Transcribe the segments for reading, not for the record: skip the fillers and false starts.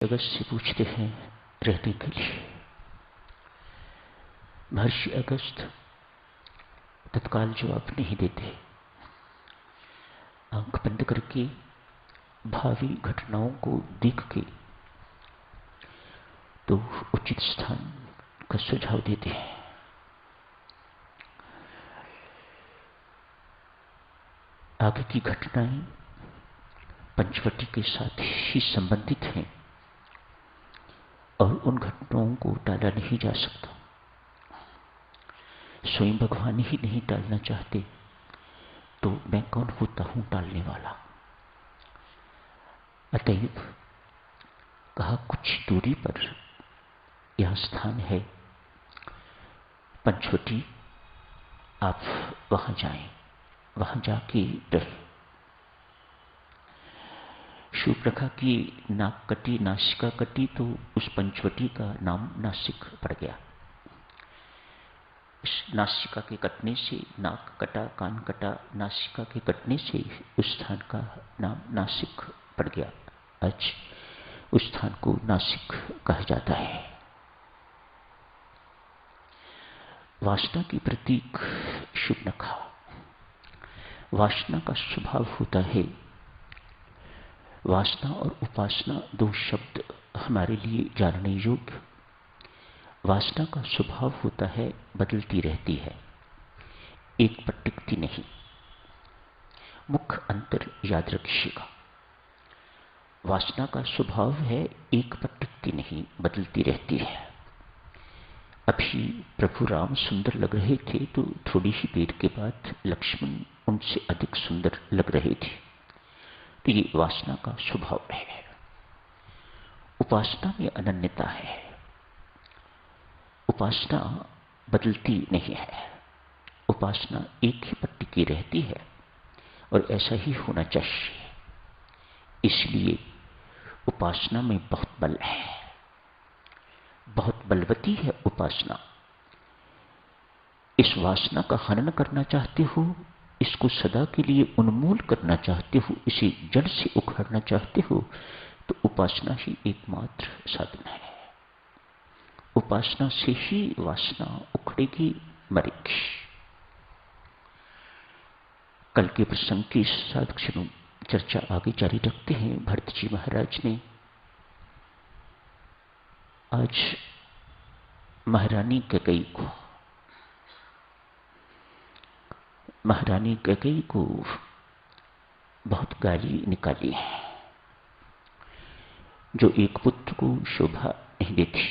अगस्त से पूछते हैं रहने के लिए। महर्षि अगस्त तत्काल जवाब नहीं देते। आंख बंद करके भावी घटनाओं को देख के तो उचित स्थान का सुझाव देते हैं। आगे की घटनाएं पंचवटी के साथ ही संबंधित हैं और उन घटनाओं को टाला नहीं जा सकता। स्वयं भगवान ही नहीं टालना चाहते तो मैं कौन होता हूं टालने वाला। अतएव कहा कुछ दूरी पर यह स्थान है पंचवटी, आप वहां जाएं, वहां जाके रहे। शूर्पणखा की नाक कटी, नासिका कटी तो उस पंचवटी का नाम नासिक पड़ गया। इस नासिका के कटने से नाक कटा, कान कटा, नासिका के कटने से उस स्थान का नाम नासिक पड़ गया। आज उस स्थान को नासिक कहा जाता है। वासना की प्रतीक शूर्पणखा। वासना का स्वभाव होता है, वासना और उपासना दो शब्द हमारे लिए जानने योग्य। वासना का स्वभाव होता है बदलती रहती है, एक पर टिकती नहीं। मुख्य अंतर याद रखिएगा, वासना का स्वभाव है एक पर टिकती नहीं, बदलती रहती है। अभी प्रभु राम सुंदर लग रहे थे तो थोड़ी ही देर के बाद लक्ष्मण उनसे अधिक सुंदर लग रहे थे। तो ये वासना का स्वभाव है। उपासना में अनन्यता है। उपासना बदलती नहीं है, उपासना एक ही पर टिकी रहती है और ऐसा ही होना चाहिए। इसलिए उपासना में बहुत बल है, बहुत बलवती है उपासना। इस वासना का हनन करना चाहते हो, इसको सदा के लिए उन्मूल करना चाहते हो, इसे जड़ से उखाड़ना चाहते हो, तो उपासना ही एकमात्र साधन है। उपासना से ही वासना उखड़ेगी, मरेगी। कल के प्रसंग की साधक चर्चा आगे जारी रखते हैं। भरत जी महाराज ने आज महारानी कैकेयी को बहुत गाली निकाली है, जो एक पुत्र को शोभा नहीं देती।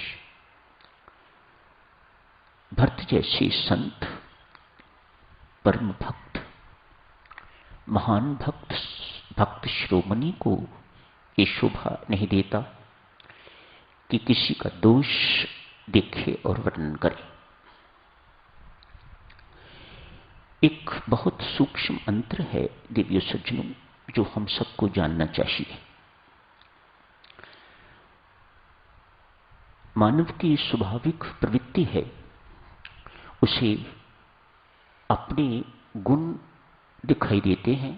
भरत जैसे संत, परम भक्त, महान भक्त शिरोमणि को ये शोभा नहीं देता कि किसी का दोष देखे और वर्णन करे। एक बहुत सूक्ष्म अंतर है दिव्य सज्जनों, जो हम सबको जानना चाहिए। मानव की स्वाभाविक प्रवृत्ति है, उसे अपने गुण दिखाई देते हैं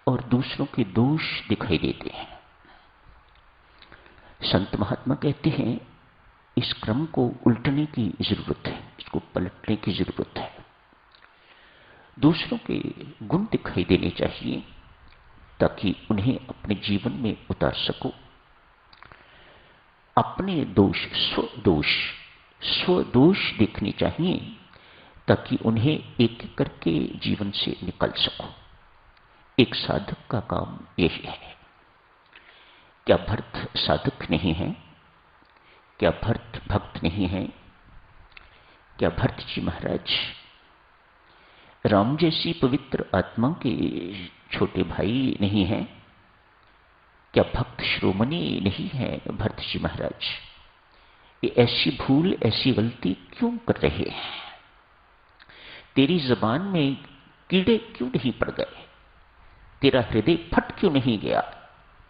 और दूसरों के दोष दिखाई देते हैं। संत महात्मा कहते हैं इस क्रम को उल्टने की जरूरत है, इसको पलटने की जरूरत है। दूसरों के गुण दिखाई देने चाहिए ताकि उन्हें अपने जीवन में उतार सको। अपने दोष, स्वदोष देखने चाहिए ताकि उन्हें एक एक करके जीवन से निकल सको। एक साधक का काम यही है। क्या भरत साधक नहीं है? क्या भरत भक्त नहीं है? क्या भरत जी महाराज राम जैसी पवित्र आत्मा के छोटे भाई नहीं है? क्या भक्त शिरोमणि नहीं है भरत जी महाराज? ये ऐसी भूल, ऐसी गलती क्यों कर रहे हैं? तेरी जबान में कीड़े क्यों नहीं पड़ गए? तेरा हृदय फट क्यों नहीं गया?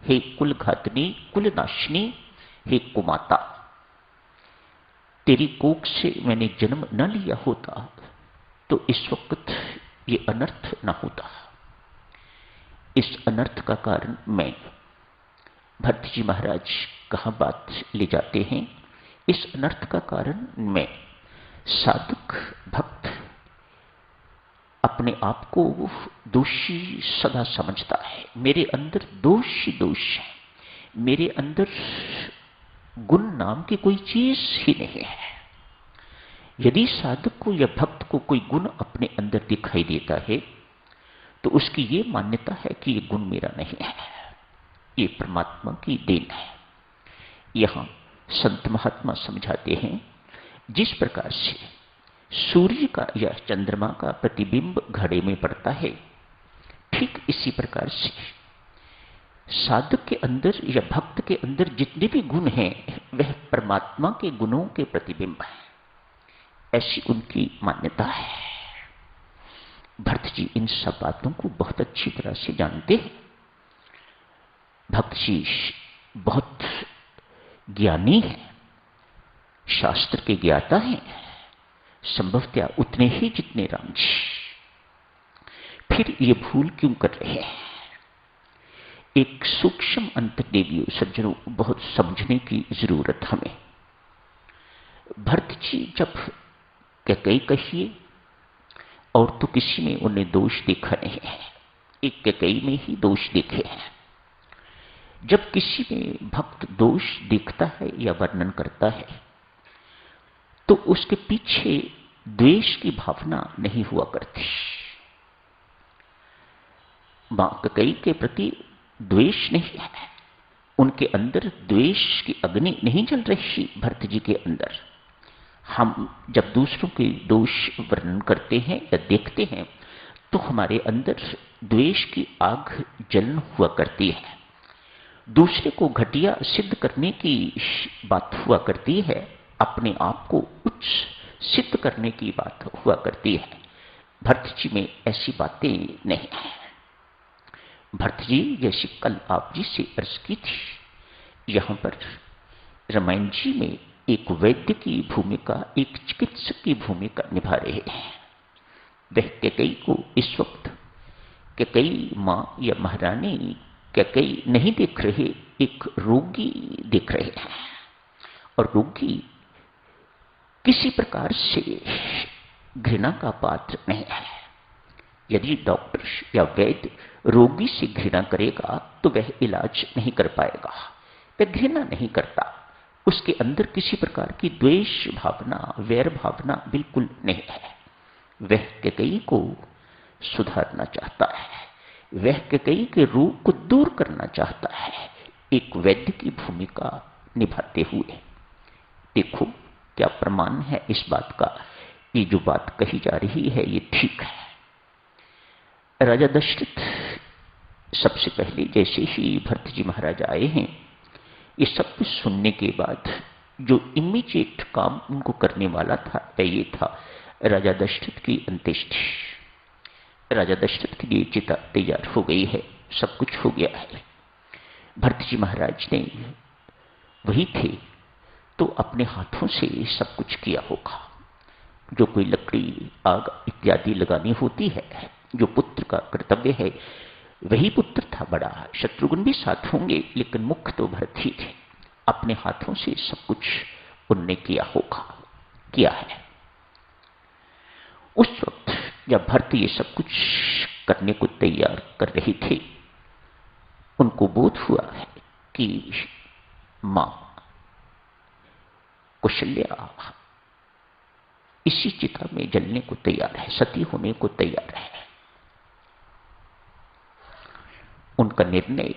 हे कुल घातनी, कुल नाशनी, हे कुमाता, तेरी कोख से मैंने जन्म न लिया होता तो इस वक्त ये अनर्थ न होता। इस अनर्थ का कारण मैं, भरत जी महाराज कहाँ बात ले जाते हैं, इस अनर्थ का कारण में साधक भक्त अपने आप को दोषी सदा समझता है। मेरे अंदर दोष ही दोष है, मेरे अंदर गुण नाम की कोई चीज ही नहीं है। यदि साधक को या भक्त को कोई गुण अपने अंदर दिखाई देता है तो उसकी ये मान्यता है कि ये गुण मेरा नहीं है, ये परमात्मा की देन है। यहां संत महात्मा समझाते हैं, जिस प्रकार से सूर्य का या चंद्रमा का प्रतिबिंब घड़े में पड़ता है, ठीक इसी प्रकार से साधक के अंदर या भक्त के अंदर जितने भी गुण हैं वह परमात्मा के गुणों के प्रतिबिंब है, ऐसी उनकी मान्यता है। भरत जी इन सब बातों को बहुत अच्छी तरह से जानते हैं। भक्त जी बहुत ज्ञानी हैं, शास्त्र के ज्ञाता हैं, संभवतः उतने ही जितने राम जी। फिर ये भूल क्यों कर रहे हैं? एक सूक्ष्म अंतर्देवीय सज्जनों बहुत समझने की जरूरत हमें। भरत जी जब कैकेयी कहिए और तो किसी में उन्हें दोष देखा नहीं है, एक कैकेयी में ही दोष देखे हैं। जब किसी में भक्त दोष देखता है या वर्णन करता है तो उसके पीछे द्वेष की भावना नहीं हुआ करती। मां कैकेयी के प्रति द्वेष नहीं है, उनके अंदर द्वेष की अग्नि नहीं जल रही भरत जी के अंदर। हम जब दूसरों के दोष वर्णन करते हैं या देखते हैं तो हमारे अंदर द्वेष की आग जलन हुआ करती है, दूसरे को घटिया सिद्ध करने की बात हुआ करती है, अपने आप को उच्च सिद्ध करने की बात हुआ करती है। भरत जी में ऐसी बातें नहीं है। भरत जी जैसी कल आप जी से अर्ज की थी, यहां पर रामायण जी में एक वैद्य की भूमिका, एक चिकित्सक की भूमिका निभा रहे हैं। वह कैकेयी को इस वक्त कैकेयी मां या महारानी कैकेयी नहीं देख रहे, एक रोगी देख रहे हैं। और रोगी किसी प्रकार से घृणा का पात्र नहीं है। यदि डॉक्टर या वैद्य रोगी से घृणा करेगा तो वह इलाज नहीं कर पाएगा, वह घृणा नहीं करता, उसके अंदर किसी प्रकार की द्वेष भावना, वैर भावना बिल्कुल नहीं है। वह कैकेयी को सुधारना चाहता है, वह कैकेयी के रूप को दूर करना चाहता है, एक वैद्य की भूमिका निभाते हुए। देखो क्या प्रमाण है इस बात का, ये जो बात कही जा रही है ये ठीक है। राजा दशरथ सबसे पहले जैसे ही भरत जी महाराज आए हैं, ये सब कुछ सुनने के बाद जो इमीडिएट काम उनको करने वाला था वह ये था, राजा दशरथ की अंत्येष्टि। राजा दशरथ के लिए चिता तैयार हो गई है, सब कुछ हो गया है। भरत जी महाराज ने वही थे तो अपने हाथों से सब कुछ किया होगा। जो कोई लकड़ी, आग इत्यादि लगानी होती है, जो पुत्र का कर्तव्य है, वही पुत्र था बड़ा। शत्रुघ्न भी साथ होंगे लेकिन मुख्य तो भरत ही थे। अपने हाथों से सब कुछ उनने किया होगा, किया है। उस वक्त जब भरत ये सब कुछ करने को तैयार कर रहे थे, उनको बोध हुआ है कि मां कौशल्या इसी चिता में जलने को तैयार है, सती होने को तैयार है। उनका निर्णय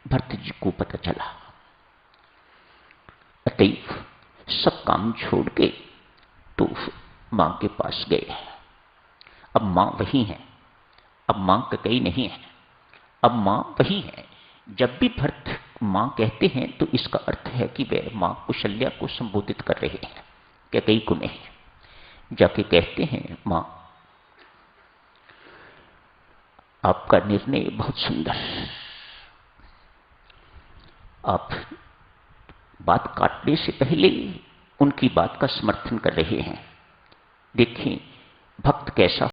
भरत जी को पता चला, अतएव सब काम छोड़ के तो मां के पास गए। अब मां वही है, अब मां कैकेयी नहीं है, अब मां वही है। जब भी भरत मां कहते हैं तो इसका अर्थ है कि वे मां कौशल्या को संबोधित कर रहे हैं, कैकेयी को नहीं। जाके कहते हैं, मां आपका निर्णय बहुत सुंदर, आप बात काटने से पहले उनकी बात का समर्थन कर रहे हैं। देखें भक्त कैसा